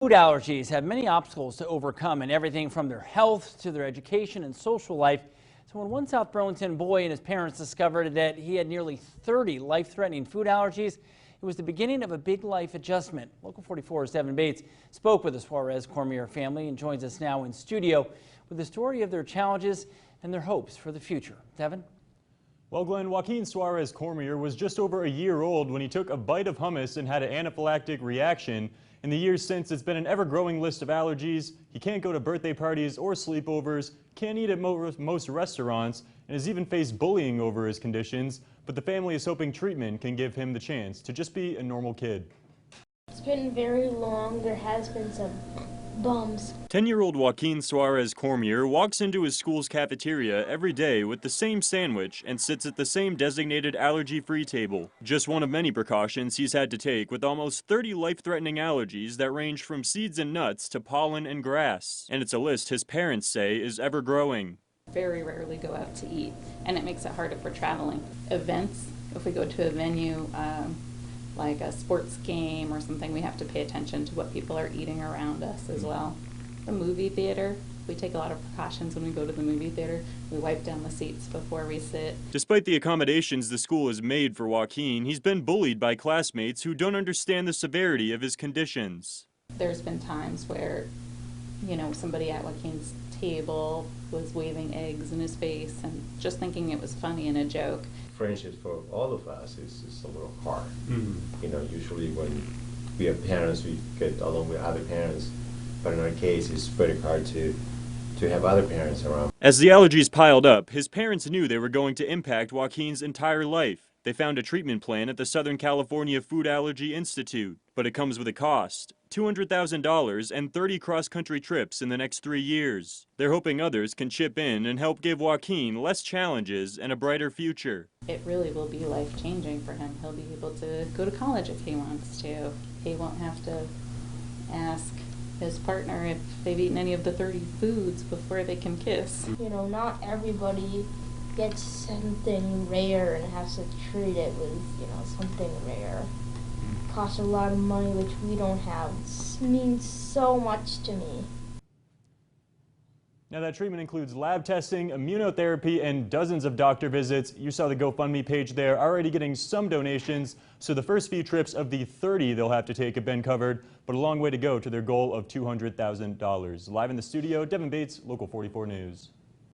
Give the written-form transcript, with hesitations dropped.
Food allergies have many obstacles to overcome in everything from their health to their education and social life. So when one South Burlington boy and his parents discovered that he had nearly 30 life-threatening food allergies, it was the beginning of a big life adjustment. Local 44's Devin Bates spoke with the Suarez Cormier family and joins us now in studio with the story of their challenges and their hopes for the future. Devin? Well, Glenn, Joaquin Suarez Cormier was just over a year old when he took a bite of hummus and had an anaphylactic reaction. In the years since, it's been an ever-growing list of allergies. He can't go to birthday parties or sleepovers, can't eat at most restaurants, and has even faced bullying over his conditions. But the family is hoping treatment can give him the chance to just be a normal kid. It's been very long. There has been some bumps. 10-year-old Joaquin Suarez Cormier walks into his school's cafeteria every day with the same sandwich and sits at the same designated allergy-free table. Just one of many precautions he's had to take with almost 30 life-threatening allergies that range from seeds and nuts to pollen and grass. And it's a list his parents say is ever-growing. Very rarely go out to eat, and it makes it harder for traveling. Events, if we go to a venue, like a sports game or something, we have to pay attention to what people are eating around us as well. The movie theater, we take a lot of precautions when we go to the movie theater. We wipe down the seats before we sit. Despite the accommodations the school has made for Joaquin, he's been bullied by classmates who don't understand the severity of his conditions. There's been times where, somebody at Joaquin's table was waving eggs in his face and just thinking it was funny and a joke. Friendships for all of us is a little hard. Usually when we have parents, we get along with other parents, but in our case, it's very hard to have other parents around. As the allergies piled up, his parents knew they were going to impact Joaquin's entire life. They found a treatment plan at the Southern California Food Allergy Institute, but it comes with a cost. $200,000 and 30 cross-country trips in the next 3 years. They're hoping others can chip in and help give Joaquin less challenges and a brighter future. It really will be life-changing for him. He'll be able to go to college if he wants to. He won't have to ask his partner if they've eaten any of the 30 foods before they can kiss. Not everybody gets something rare and has to treat it with, something rare. Costs a lot of money, which we don't have. It means so much to me. Now that treatment includes lab testing, immunotherapy, and dozens of doctor visits. You saw the GoFundMe page there, already getting some donations. So the first few trips of the 30 they'll have to take have been covered, but a long way to go to their goal of $200,000. Live in the studio, Devin Bates, Local 44 News.